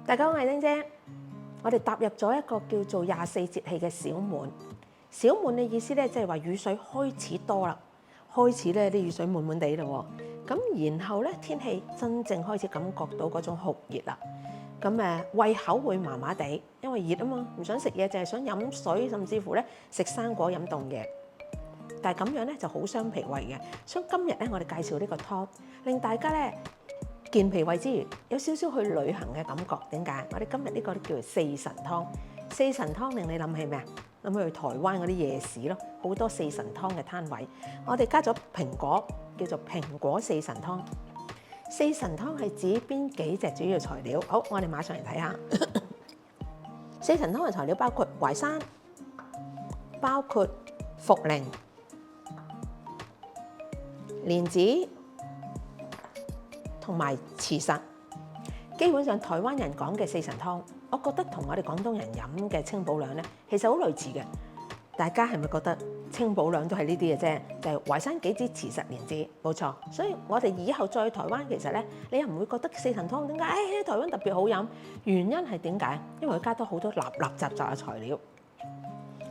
大家好，我係丁姐。我哋踏入咗一個叫做24節氣嘅小滿。小滿嘅意思咧，即係話雨水開始多啦，開始咧啲雨水滿滿地啦。咁然後咧天氣真正開始感覺到嗰種酷熱啦。咁胃口會麻麻地，因為熱啊嘛，唔想食嘢，淨係想飲水，甚至乎咧食生果飲凍嘢。但係咁樣咧就好傷脾胃嘅，所以今日咧我哋介紹呢個湯，令大家咧健脾胃之餘，有少少去旅行嘅感覺。點解？我哋今日呢個叫做四神湯。四神湯令你諗起咩啊？諗起去台灣嗰啲夜市咯，好多四神湯嘅攤位。我哋加咗蘋果，叫做蘋果四神湯。四神湯係指邊幾隻主要材料？好，我哋馬上嚟睇下。四神湯嘅材料包括淮山，包括茯苓、蓮子同埋慈實。基本上台灣人講嘅四神湯，我覺得同我哋廣東人飲嘅清補涼咧，其實好類似嘅。大家係咪覺得清補涼都係呢啲嘅啫？就係淮山、杞子、慈實、蓮子，冇錯。所以我哋以後再去台灣，其實咧你又唔會覺得四神湯點解？喺台灣特別好飲，原因係點解？因為佢加多好多雜嘅材料。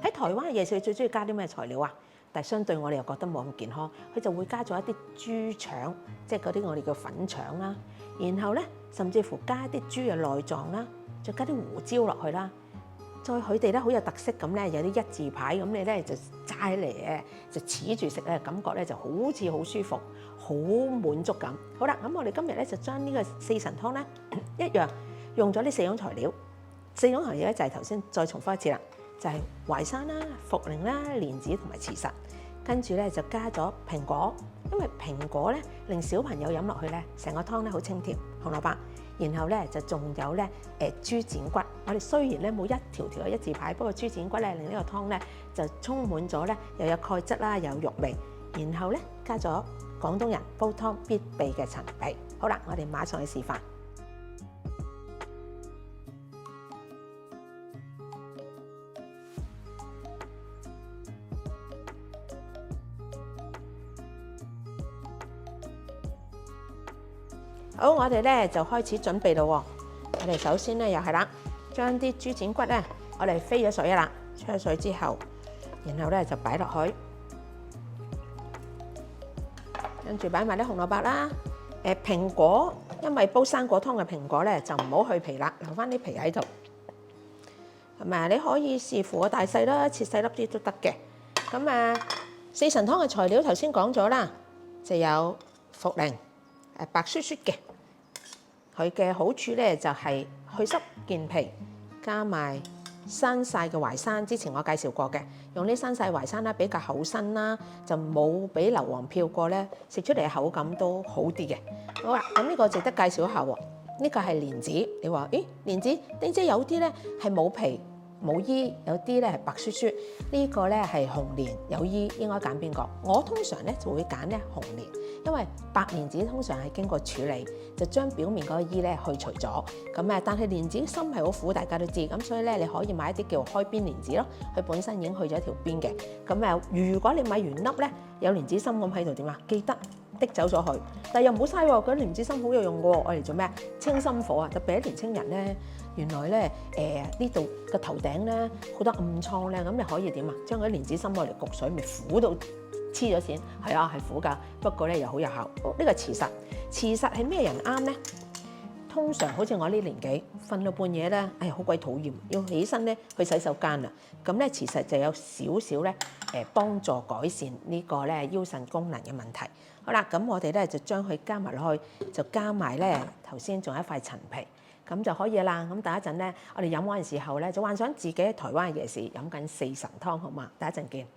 喺台灣嘅夜市最中意加啲咩材料啊？但係相對我哋又覺得冇咁健康，佢就會加咗一啲豬腸，即係嗰啲我哋叫粉腸啦。然後咧，甚至乎加啲豬嘅內臟啦，再加啲胡椒落去啦。再佢哋咧好有特色咁咧，有啲一字牌咁，你咧就齋嚟嘅，就黐住食咧，感覺咧就好似好舒服，好滿足感。好啦，咁我哋今日咧就將呢個四神湯咧一樣用咗呢四種材料。四種材料咧就係頭先再重複一次啦，就係淮山啦、茯苓啦、蓮子同埋慈實。跟住咧就加咗蘋果，因為蘋果咧令小朋友飲落去咧，成個湯咧好清甜。紅蘿蔔，然後咧就仲有咧豬展骨。我哋雖然咧冇一條條嘅一字牌，不過豬展骨咧令呢個湯咧就充滿咗咧又有鈣質啦，又有肉味。然後咧加咗廣東人煲湯必備嘅陳皮。好啦，我哋馬上去示範。好，我哋咧就開始準備咯。我哋首先咧又係啦，將啲豬展骨咧，我哋飛咗水啦，出咗水之後，然後咧就擺落去，跟住擺埋啲紅蘿蔔啦。蘋果，因為煲生果湯嘅蘋果咧就唔好去皮啦，留翻啲皮喺度。咁啊，你可以視乎個大細啦，切細粒啲都得嘅。咁四神湯嘅材料頭先講咗啦，就有茯苓，白雪雪嘅。佢嘅好處咧就係去濕健脾，加埋生曬嘅淮山。之前我介紹過嘅，用啲生曬淮山啦，比較厚身啦，就冇俾硫磺漂過咧，食出嚟嘅口感都好啲嘅。好啦，咁呢個值得介紹一下喎。呢個係蓮子，你話咦蓮子？丁姐有啲咧係冇皮冇衣，有啲咧係白雪雪。呢個咧係紅蓮有衣，應該揀邊個？我通常咧就會揀咧紅蓮。因為白蓮子通常係經過處理，就將表面嗰個衣咧去除咗。咁但係蓮子心係好苦，大家都知。咁所以咧，你可以買一啲叫開邊蓮子咯，佢本身已經去咗一條邊嘅。咁如果你買完粒咧有蓮子心咁喺度點啊？記得滴走咗佢，但係又唔好嘥喎。嗰啲蓮子心好有用嘅喎，我嚟做咩啊？清心火啊！特別係年青人咧，原來咧呢度個頭頂咧好多暗瘡咧，咁你可以點啊？將嗰啲蓮子心攞嚟焗水，咪苦到〜黐咗線，係啊，係苦㗎，不過咧又好有效。呢個慈實，慈實係咩人啱咧？通常好似我呢年紀，瞓到半夜咧，哎呀好鬼討厭，要起身咧去洗手間啦。咁咧慈實就有少少咧幫助改善呢個咧腰腎功能嘅問題。好啦，咁我哋咧就將佢加埋落去，就加埋咧頭先仲有一塊陳皮，咁就可以啦。咁等一陣咧，我哋飲嗰陣時候咧，就幻想自己喺台灣嘅夜市飲緊四神湯，好嘛？等一陣見。